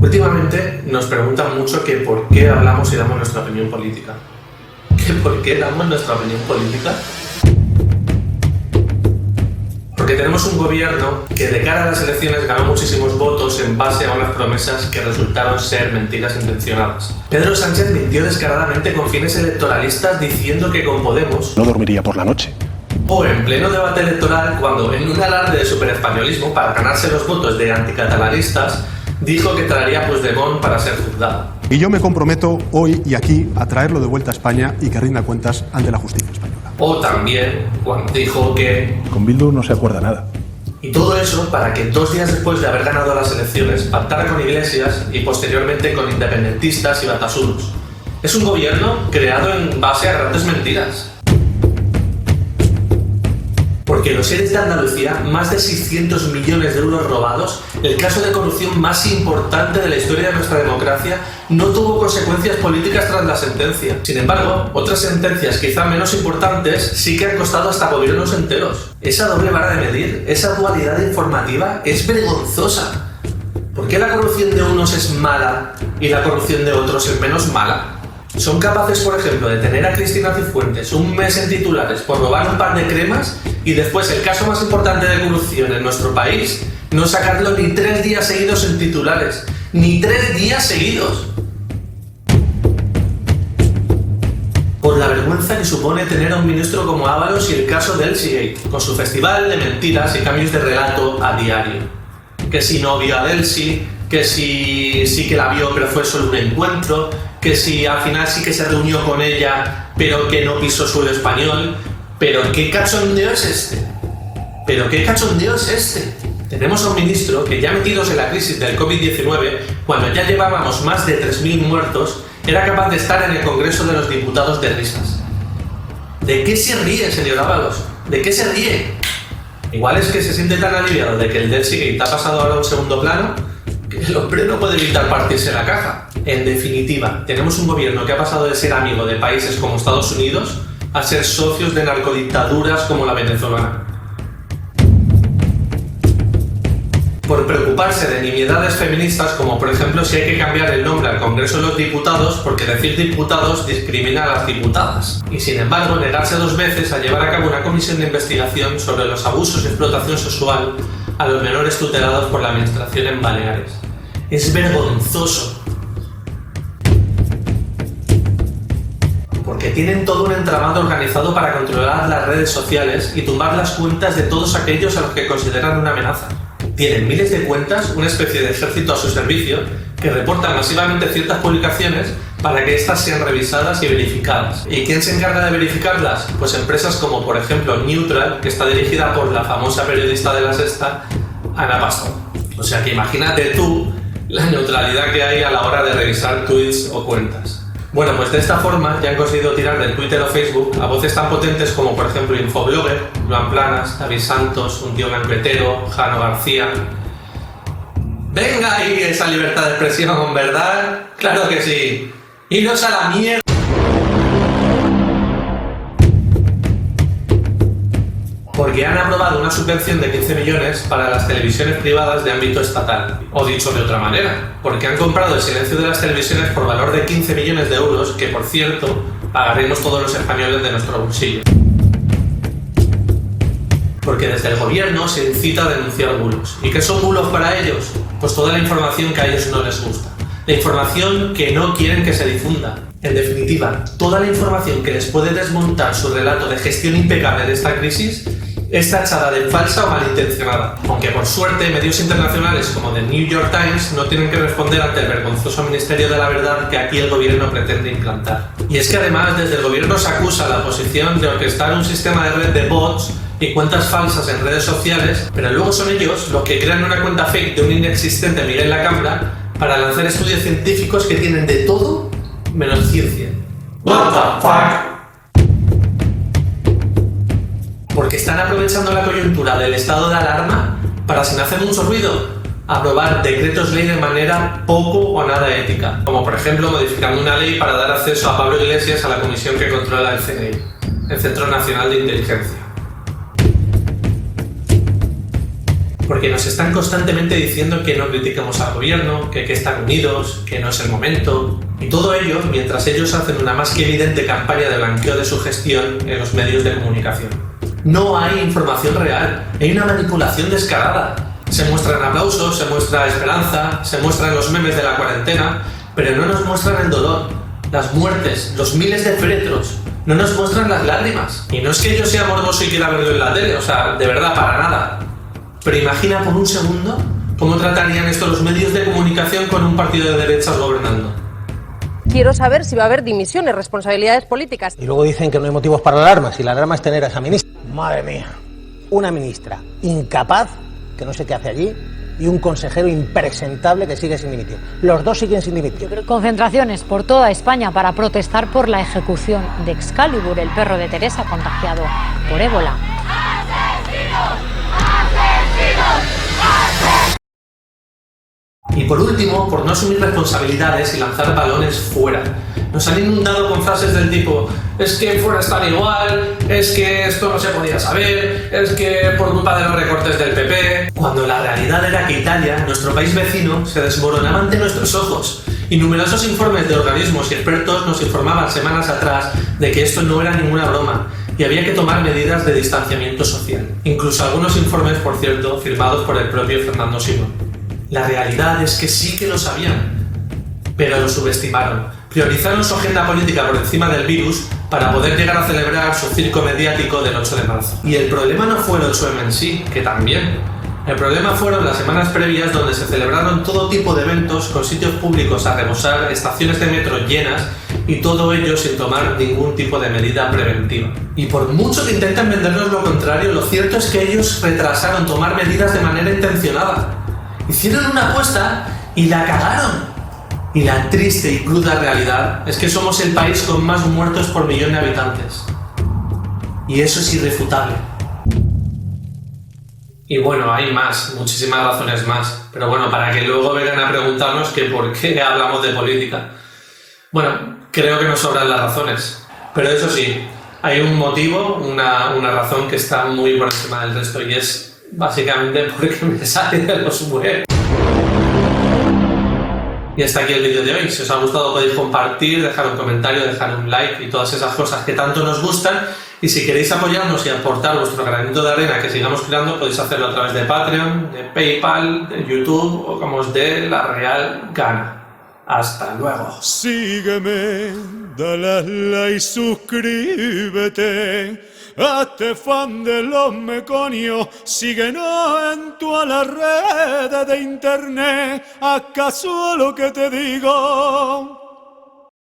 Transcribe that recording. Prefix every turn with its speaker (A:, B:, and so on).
A: Últimamente nos preguntan mucho que por qué hablamos y damos nuestra opinión política. ¿Que por qué damos nuestra opinión política? Porque tenemos un gobierno que de cara a las elecciones ganó muchísimos votos en base a unas promesas que resultaron ser mentiras intencionadas. Pedro Sánchez mintió descaradamente con fines electoralistas diciendo que con Podemos
B: no dormiría por la noche.
A: O en pleno debate electoral, cuando en un alarde de superespañolismo para ganarse los votos de anticatalanistas, dijo que traería a Puigdemont para ser juzgado.
B: Y yo me comprometo hoy y aquí a traerlo de vuelta a España y que rinda cuentas ante la justicia española.
A: O también cuando dijo que...
B: Con Bildu no se acuerda nada.
A: Y todo eso para que 2 días después de haber ganado las elecciones pactara con Iglesias y posteriormente con independentistas y batasunos. Es un gobierno creado en base a grandes mentiras. Porque los seres de Andalucía, más de 600 millones de euros robados, el caso de corrupción más importante de la historia de nuestra democracia, no tuvo consecuencias políticas tras la sentencia. Sin embargo, otras sentencias quizá menos importantes sí que han costado hasta gobiernos enteros. Esa doble vara de medir, esa dualidad informativa es vergonzosa. ¿Por qué la corrupción de unos es mala y la corrupción de otros es menos mala? Son capaces, por ejemplo, de tener a Cristina Cifuentes un mes en titulares por robar un par de cremas y después el caso más importante de corrupción en nuestro país no sacarlo ni 3 días seguidos en titulares. ¡Ni 3 días seguidos! Por la vergüenza que supone tener a un ministro como Ábalos y el caso del Elsigate, con su festival de mentiras y cambios de relato a diario. Que si no vio a Delsi, que si sí que la vio pero fue solo un encuentro, que si al final sí que se reunió con ella pero que no pisó suelo español. ¿Pero qué cachondeo es este? ¿Pero qué cachondeo es este? Tenemos a un ministro que ya metidos en la crisis del COVID-19, cuando ya llevábamos más de 3.000 muertos, era capaz de estar en el Congreso de los Diputados de risas. ¿De qué se ríe, señor Ábalos? ¿De qué se ríe? Igual es que se siente tan aliviado de que el Elsigate ha pasado ahora a un segundo plano que el hombre no puede evitar partirse la caja. En definitiva, tenemos un gobierno que ha pasado de ser amigo de países como Estados Unidos a ser socios de narcodictaduras como la venezolana. Por preocuparse de nimiedades feministas como por ejemplo si hay que cambiar el nombre al Congreso de los Diputados porque decir diputados discrimina a las diputadas. Y sin embargo negarse 2 veces a llevar a cabo una comisión de investigación sobre los abusos y explotación sexual a los menores tutelados por la administración en Baleares. Es vergonzoso. Porque tienen todo un entramado organizado para controlar las redes sociales y tumbar las cuentas de todos aquellos a los que consideran una amenaza. Tienen miles de cuentas, una especie de ejército a su servicio, que reportan masivamente ciertas publicaciones para que éstas sean revisadas y verificadas. ¿Y quién se encarga de verificarlas? Pues empresas como por ejemplo Neutral, que está dirigida por la famosa periodista de La Sexta, Ana Pastor. O sea que imagínate tú la neutralidad que hay a la hora de revisar tweets o cuentas. Bueno, pues de esta forma ya han conseguido tirar del Twitter o Facebook a voces tan potentes como por ejemplo Infoblogger, Joan Planas, David Santos, un tío banquetero, Jano García. ¡Venga ahí esa libertad de expresión, ¿verdad? ¡Claro que sí! ¡Iros a la mierda! Porque han aprobado una subvención de 15 millones para las televisiones privadas de ámbito estatal. O dicho de otra manera, porque han comprado el silencio de las televisiones por valor de 15 millones de euros que, por cierto, pagaremos todos los españoles de nuestro bolsillo. Porque desde el gobierno se incita a denunciar bulos. ¿Y qué son bulos para ellos? Pues toda la información que a ellos no les gusta. La información que no quieren que se difunda. En definitiva, toda la información que les puede desmontar su relato de gestión impecable de esta crisis es tachada de falsa o malintencionada, aunque por suerte medios internacionales como The New York Times no tienen que responder ante el vergonzoso Ministerio de la Verdad que aquí el gobierno pretende implantar. Y es que además desde el gobierno se acusa a la oposición de orquestar un sistema de red de bots y cuentas falsas en redes sociales, pero luego son ellos los que crean una cuenta fake de un inexistente Miguel Lacambra para lanzar estudios científicos que tienen de todo menos ciencia. What the fuck? Porque están aprovechando la coyuntura del estado de alarma para, sin hacer mucho ruido, aprobar decretos ley de manera poco o nada ética, como por ejemplo modificando una ley para dar acceso a Pablo Iglesias a la comisión que controla el CNI, el Centro Nacional de Inteligencia. Porque nos están constantemente diciendo que no critiquemos al gobierno, que hay que estar unidos, que no es el momento. Y todo ello mientras ellos hacen una más que evidente campaña de blanqueo de su gestión en los medios de comunicación. No hay información real, hay una manipulación descarada. Se muestran aplausos, se muestra esperanza, se muestran los memes de la cuarentena, pero no nos muestran el dolor, las muertes, los miles de féretros. No nos muestran las lágrimas. Y no es que yo sea morboso y quiera verlo en la tele, o sea, de verdad, para nada. Pero imagina por un segundo cómo tratarían esto los medios de comunicación con un partido de derechas gobernando.
C: Quiero saber si va a haber dimisiones, responsabilidades políticas.
D: Y luego dicen que no hay motivos para la alarma, si la alarma es tener a esa ministra. Madre mía, una ministra incapaz, que no sé qué hace allí, y un consejero impresentable que sigue sin dimitir. Los dos siguen sin dimitir.
E: Concentraciones por toda España para protestar por la ejecución de Excalibur, el perro de Teresa contagiado por ébola.
A: Y por último, por no asumir responsabilidades y lanzar balones fuera. Nos han inundado con frases del tipo: es que fuera están igual, es que esto no se podía saber, es que por culpa de los recortes del PP. Cuando la realidad era que Italia, nuestro país vecino, se desmoronaba ante nuestros ojos. Y numerosos informes de organismos y expertos nos informaban semanas atrás de que esto no era ninguna broma y había que tomar medidas de distanciamiento social. Incluso algunos informes, por cierto, firmados por el propio Fernando Simón. La realidad es que sí que lo sabían, pero lo subestimaron. Priorizaron su agenda política por encima del virus para poder llegar a celebrar su circo mediático del 8 de marzo. Y el problema no fue el 8M en sí, que también. El problema fueron las semanas previas donde se celebraron todo tipo de eventos con sitios públicos a rebosar, estaciones de metro llenas y todo ello sin tomar ningún tipo de medida preventiva. Y por mucho que intenten vendernos lo contrario, lo cierto es que ellos retrasaron tomar medidas de manera intencionada. Hicieron una apuesta y la cagaron. Y la triste y cruda realidad es que somos el país con más muertos por millón de habitantes. Y eso es irrefutable. Y bueno, hay más, muchísimas razones más. Pero bueno, para que luego vengan a preguntarnos que por qué hablamos de política. Bueno, creo que nos sobran las razones. Pero eso sí, hay un motivo, una razón que está muy por encima del resto, y es básicamente porque me sale de los huevos. Y hasta aquí el vídeo de hoy. Si os ha gustado podéis compartir, dejar un comentario, dejar un like y todas esas cosas que tanto nos gustan. Y si queréis apoyarnos y aportar vuestro granito de arena que sigamos creando, podéis hacerlo a través de Patreon, de PayPal, de YouTube o como os dé la real gana. Hasta luego.
F: Sígueme, dale a like y suscríbete. Hazte fan de los meconios, síguenos en todas las redes de internet. ¿Acaso lo que te digo?